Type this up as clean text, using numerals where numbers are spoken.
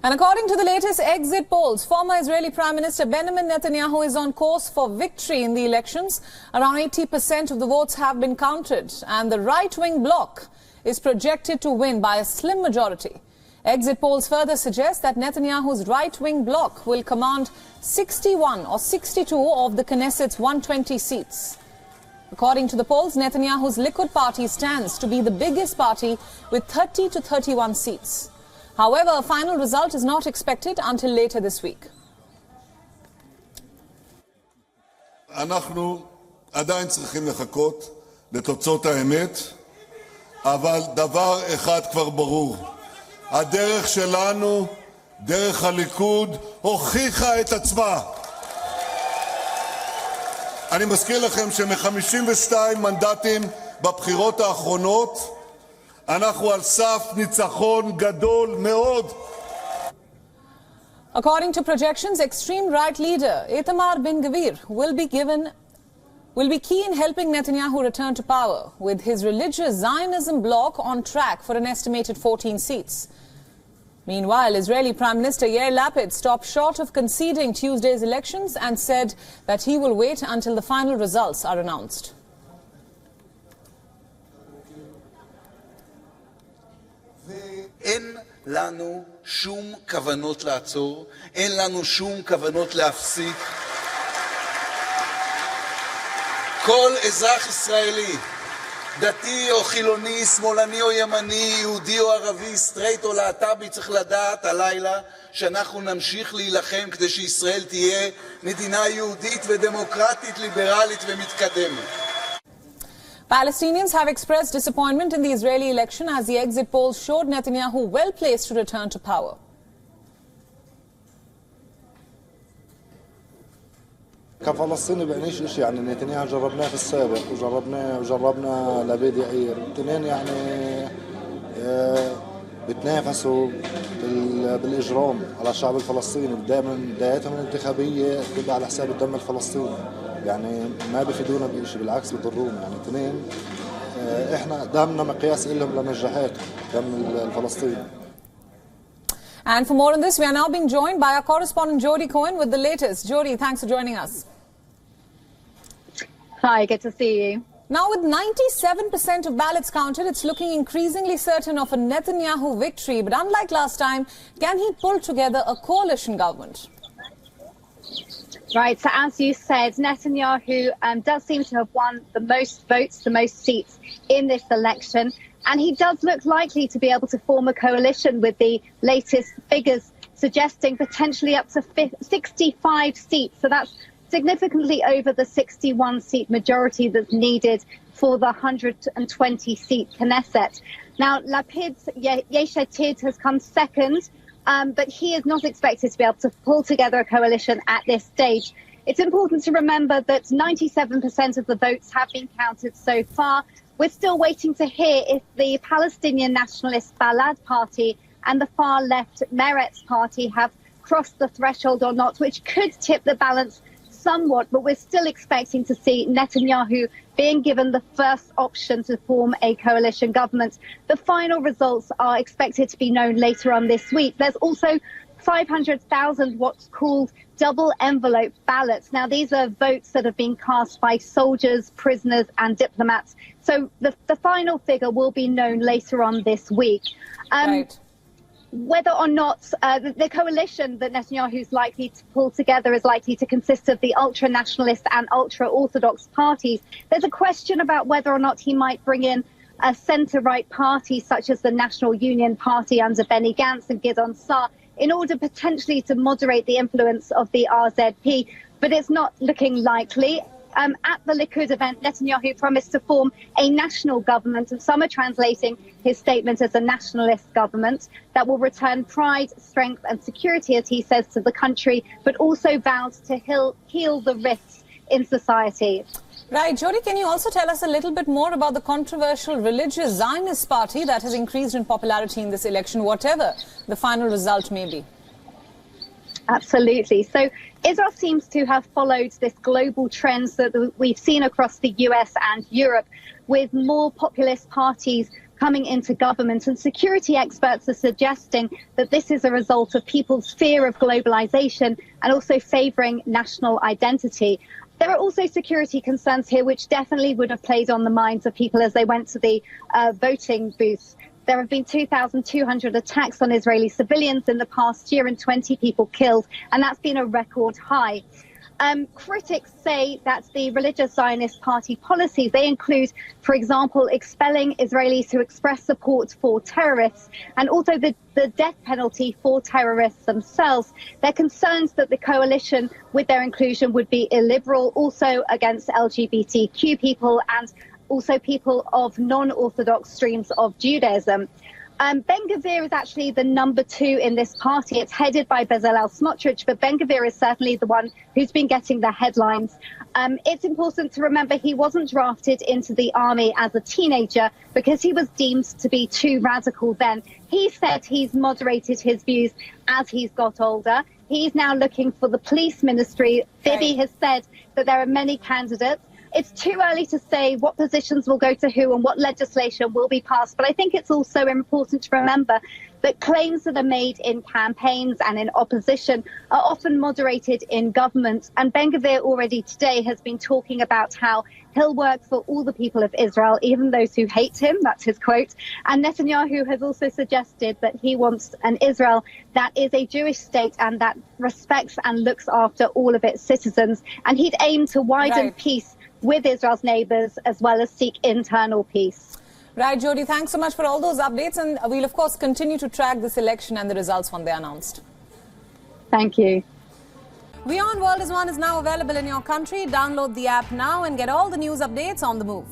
And according to the latest exit polls, former Israeli Prime Minister Benjamin Netanyahu is on course for victory in the elections. Around 80% of the votes have been counted, and the right-wing bloc is projected to win by a slim majority. Exit polls further suggest that Netanyahu's right-wing bloc will command 61 or 62 of the Knesset's 120 seats. According to the polls, Netanyahu's Likud party stands to be the biggest party with 30 to 31 seats. However, a final result is not expected until later this week. אנחנו עדיין צריכים לחכות לתוצאות האמת, אבל דבר אחד כבר ברור. הדרך שלנו, דרך הליכוד, הוכיחה את עצמה. אני מזכיר לכם שמ-52 מנדטים בבחירות האחרונות, אנחנו על סף ניצחון גדול מאוד. According to projections, extreme right leader Itamar bin Gvir will be key in helping Netanyahu return to power, with his religious Zionism bloc on track for an estimated 14 seats. Meanwhile, Israeli Prime Minister Yair Lapid stopped short of conceding Tuesday's elections and said that he will wait until the final results are announced. אין לנו שום כוונות לעצור, אין לנו שום כוונות להפסיק. כל אזרח ישראלי, דתי או חילוני, שמאלני או ימני, יהודי או ערבי, סטרייט או להט"בי, צריך לדעת הלילה שאנחנו נמשיך להילחם כדי שישראל תהיה מדינה יהודית ודמוקרטית, ליברלית ומתקדמת. Palestinians have expressed disappointment in the Israeli election as the exit polls showed Netanyahu well placed to return to power. كفلسطيني بعنيش شيء يعني نتنياهو جربناه في السابق وجربنا لبيد يعير الاثنين يعني بتنافسوا بالاجرام على الشعب الفلسطيني دائما بدايتهم الانتخابيه بتبقى على حساب الدم الفلسطيني يعني ما بيفيدونا بشيء بالعكس بيضرونا يعني اثنين احنا دمنا مقياس لهم لنجاحاتهم دم الفلسطيني. And for more on this, we are now being joined by our correspondent Jody Cohen with the latest. Jody, thanks for joining us. Hi, good to see you. Now, with 97% of ballots counted, it's looking increasingly certain of a Netanyahu victory. But unlike last time, can he pull together a coalition government? Right, so as you said, Netanyahu does seem to have won the most votes, the most seats in this election. And he does look likely to be able to form a coalition with the latest figures suggesting potentially up to 65 seats. So that's significantly over the 61-seat majority that's needed for the 120-seat Knesset. Now, Lapid's Yesh Atid has come second, but he is not expected to be able to pull together a coalition at this stage. It's important to remember that 97% of the votes have been counted so far. We're still waiting to hear if the Palestinian nationalist Balad party and the far-left Meretz party have crossed the threshold or not, which could tip the balance somewhat, but we're still expecting to see Netanyahu being given the first option to form a coalition government. The final results are expected to be known later on this week. There's also 500,000 what's called double envelope ballots. Now, these are votes that have been cast by soldiers, prisoners and diplomats. So the final figure will be known later on this week. Right. Whether or not the coalition that Netanyahu is likely to pull together is likely to consist of the ultra-nationalist and ultra-Orthodox parties, there's a question about whether or not he might bring in a centre-right party such as the National Union Party under Benny Gantz and Gideon Sa'ar in order potentially to moderate the influence of the RZP. But it's not looking likely. At the Likud event, Netanyahu promised to form a national government, and some are translating his statement as a nationalist government that will return pride, strength and security, as he says, to the country, but also vowed to heal the rifts in society. Right. Jody, can you also tell us a little bit more about the controversial religious Zionist party that has increased in popularity in this election, whatever the final result may be? Absolutely. So Israel seems to have followed this global trends that we've seen across the US and Europe, with more populist parties coming into government. And security experts are suggesting that this is a result of people's fear of globalization and also favouring national identity. There are also security concerns here, which definitely would have played on the minds of people as they went to the voting booths. There have been 2,200 attacks on Israeli civilians in the past year and 20 people killed, and that's been a record high. Critics say that the religious Zionist party policies, they include, for example, expelling Israelis who express support for terrorists and also the death penalty for terrorists themselves. They're concerned that the coalition with their inclusion would be illiberal, also against LGBTQ people and also people of non-Orthodox streams of Judaism. Ben-Gvir is actually the number 2 in this party. It's headed by Bezalel Smotrich, but Ben-Gvir is certainly the one who's been getting the headlines. It's important to remember he wasn't drafted into the army as a teenager because he was deemed to be too radical then. He said he's moderated his views as he's got older. He's now looking for the police ministry. Bibi has said that there are many candidates. It's too early to say what positions will go to who and what legislation will be passed. But I think it's also important to remember that claims that are made in campaigns and in opposition are often moderated in government. And Ben-Gvir already today has been talking about how he'll work for all the people of Israel, even those who hate him. That's his quote. And Netanyahu has also suggested that he wants an Israel that is a Jewish state and that respects and looks after all of its citizens. And he'd aim to widen peace with Israel's neighbours as well as seek internal peace. Right, Jody, thanks so much for all those updates, and we'll of course continue to track this election and the results when they're announced. Thank you. WION World is now available in your country. Download the app now and get all the news updates on the move.